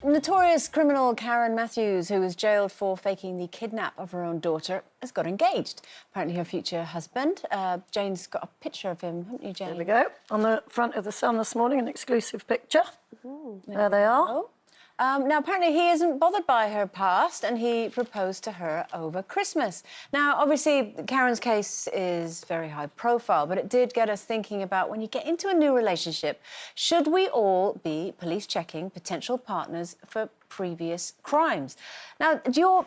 Notorious criminal Karen Matthews, who was jailed for faking the kidnap of her own daughter, has got engaged. Apparently her future husband. Jane's got a picture of him, haven't you, Jane? There we go. On the front of the Sun this morning, an exclusive picture. There they are. Now, apparently he isn't bothered by her past and he proposed to her over Christmas. Now, obviously, Karen's case is very high profile, but it did get us thinking about when you get into a new relationship, should we all be police checking potential partners for previous crimes? Now, you're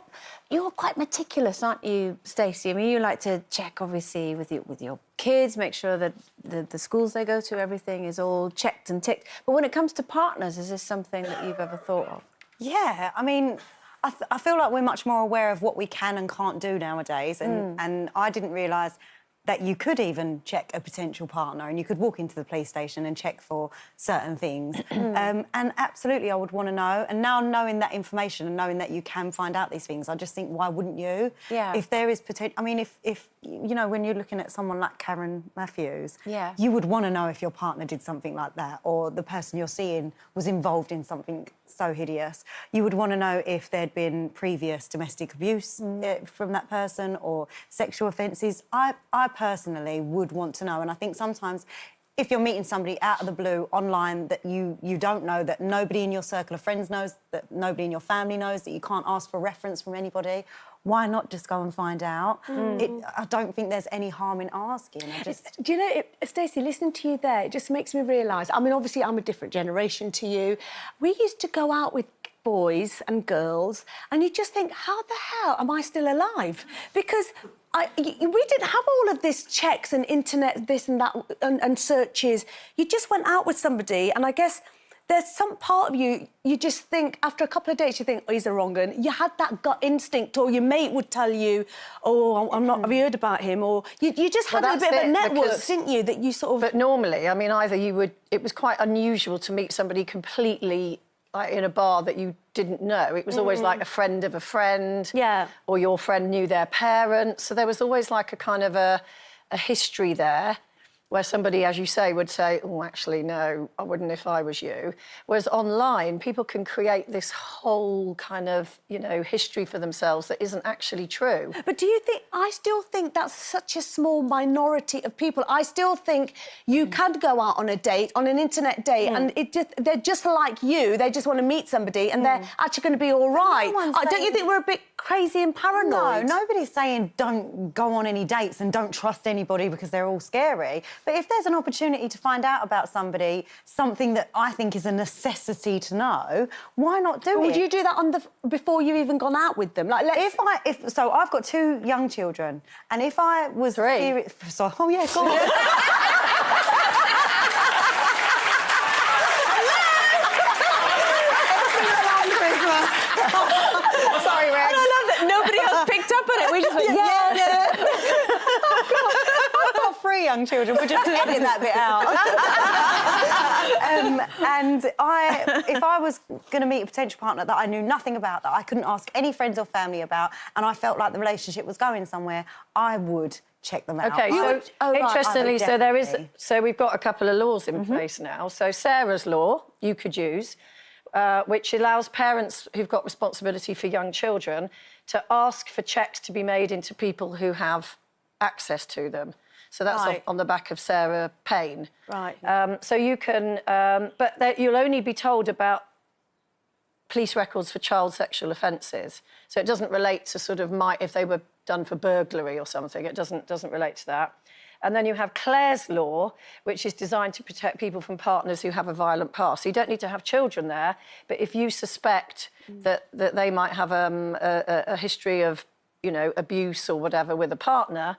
quite meticulous, aren't you, Stacey? I mean, you like to check, obviously, with your kids, make sure that the schools they go to, everything is all checked and ticked. But when it comes to partners, is this something that you've ever thought of? Yeah, I mean, I feel like we're much more aware of what we can and can't do nowadays, and I didn't realise that you could even check a potential partner and you could walk into the police station and check for certain things. And absolutely, I would want to know. And now knowing that information and knowing that you can find out these things, I just think, why wouldn't you? Yeah. If there is potential... I mean, if you know, when you're looking at someone like Karen Matthews, yeah, you would want to know if your partner did something like that or the person you're seeing was involved in something so hideous. You would want to know if there'd been previous domestic abuse from that person or sexual offences. I personally would want to know, and I think sometimes if you're meeting somebody out of the blue online that you don't know, that nobody in your circle of friends knows, that nobody in your family knows, that you can't ask for reference from anybody, why not just go and find out? I don't think there's any harm in asking. Do you know, Stacey, listening to you there, it just makes me realise, I mean, obviously I'm a different generation to you. We used to go out with boys and girls and you just think, how the hell am I still alive? Because we didn't have all of this checks and internet, this and that, and searches. You just went out with somebody and I guess there's some part of you, you just think, after a couple of dates, you think, oh, he's a wrong un. You had that gut instinct, or your mate would tell you, oh, I'm not, have you heard about him? Or you just had a bit of a network, didn't you, that you sort of... But normally, I mean, either you would... It was quite unusual to meet somebody completely, like, in a bar that you didn't know. It was always like a friend of a friend. Yeah. Or your friend knew their parents. So there was always, like, a kind of a history there, where somebody, as you say, would say, oh, actually, no, I wouldn't if I was you. Whereas online, people can create this whole kind of, you know, history for themselves that isn't actually true. But do you think... I still think that's such a small minority of people. I still think you can go out on a date, on an internet date, and they're just like you. They just want to meet somebody and they're actually going to be all right. Don't you think we're a bit crazy and paranoid? No, nobody's saying don't go on any dates and don't trust anybody because they're all scary. But if there's an opportunity to find out about somebody, something that I think is a necessity to know, why not do it? Would you do that before you've even gone out with them? Like, So I've got 2 young children, and if I was 3. So, oh yeah, go on. Sorry, Rex. I love that nobody else picked up on it. We just went, I've got 3 young children. We're just edit that bit out. And if I was going to meet a potential partner that I knew nothing about, that I couldn't ask any friends or family about, and I felt like the relationship was going somewhere, I would check them out. OK, so interestingly, so we've got a couple of laws in place now. So Sarah's law, you could use, which allows parents who've got responsibility for young children to ask for checks to be made into people who have access to them. So that's on the back of Sarah Payne. Right. So you can... but you'll only be told about police records for child sexual offences. So it doesn't relate to sort of if they were done for burglary or something. It doesn't relate to that. And then you have Clare's law, which is designed to protect people from partners who have a violent past. So you don't need to have children there, but if you suspect that they might have a history of, you know, abuse or whatever with a partner,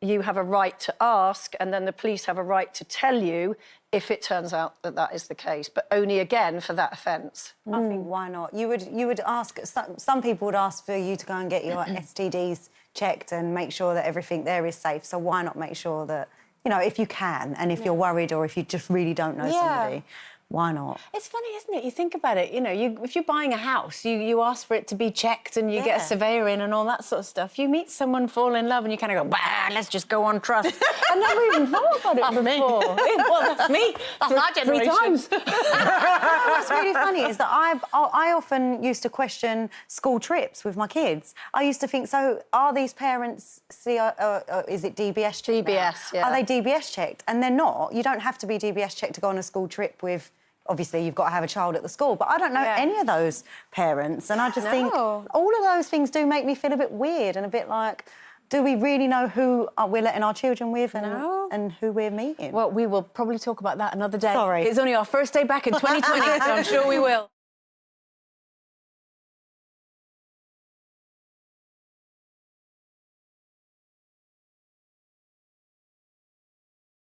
you have a right to ask, and then the police have a right to tell you if it turns out that that is the case, but only, again, for that offence. I think, why not? You would ask... Some people would ask for you to go and get your STDs checked and make sure that everything there is safe, so why not make sure that, you know, if you can, and if you're worried or if you just really don't know somebody, why not? It's funny, isn't it? You think about it, you know, if you're buying a house, you ask for it to be checked and you get a surveyor in and all that sort of stuff. You meet someone, fall in love, and you kind of go, bah, let's just go on trust. I never even thought about it before. Well, that's me. That's my generation. 3 times. What's really funny is that I often used to question school trips with my kids. I used to think, so are these parents, is it DBS checked now? DBS, yeah. Are they DBS checked? And they're not. You don't have to be DBS checked to go on a school trip with... Obviously, you've got to have a child at the school, but I don't know any of those parents. And I just think all of those things do make me feel a bit weird and a bit like, do we really know who we're letting our children with and who we're meeting? Well, we will probably talk about that another day. Sorry. It's only our first day back in 2020, so I'm sure we will.